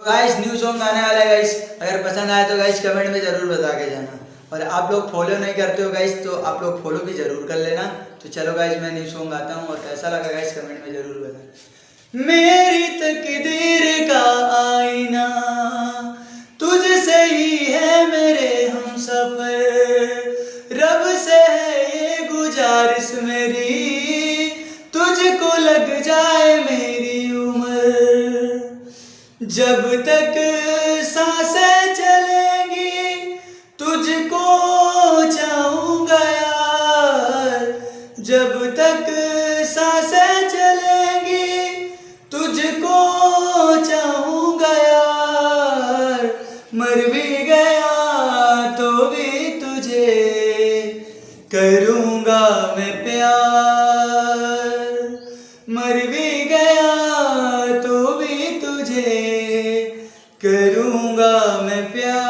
Guys new song आने वाला है गाइस। अगर पसंद आए तो गाइस कमेंट में जरूर बता के जाना। और आप लोग फॉलो नहीं करते हो गाइस तो आप लोग फॉलो भी जरूर कर लेना। तो चलो गाइस मैं न्यू सॉन्ग आता हूँ और कैसा लगा गाइस कमेंट में जरूर बताना। मेरी तकदीर का आईना तुझसे ही है मेरे हमसफर, रब से है ये गुजारिश मेरी, तुझको लग जाए मेरी उम्र। जब तक सांसें चलेंगी तुझको चाहूँगा यार, जब तक सांसें चलेंगी तुझको चाहूँगा यार। मर भी गया तो भी तुझे करूँगा मैं प्यार, मर भी गया तो भी तुझे करूँगा मैं प्यार।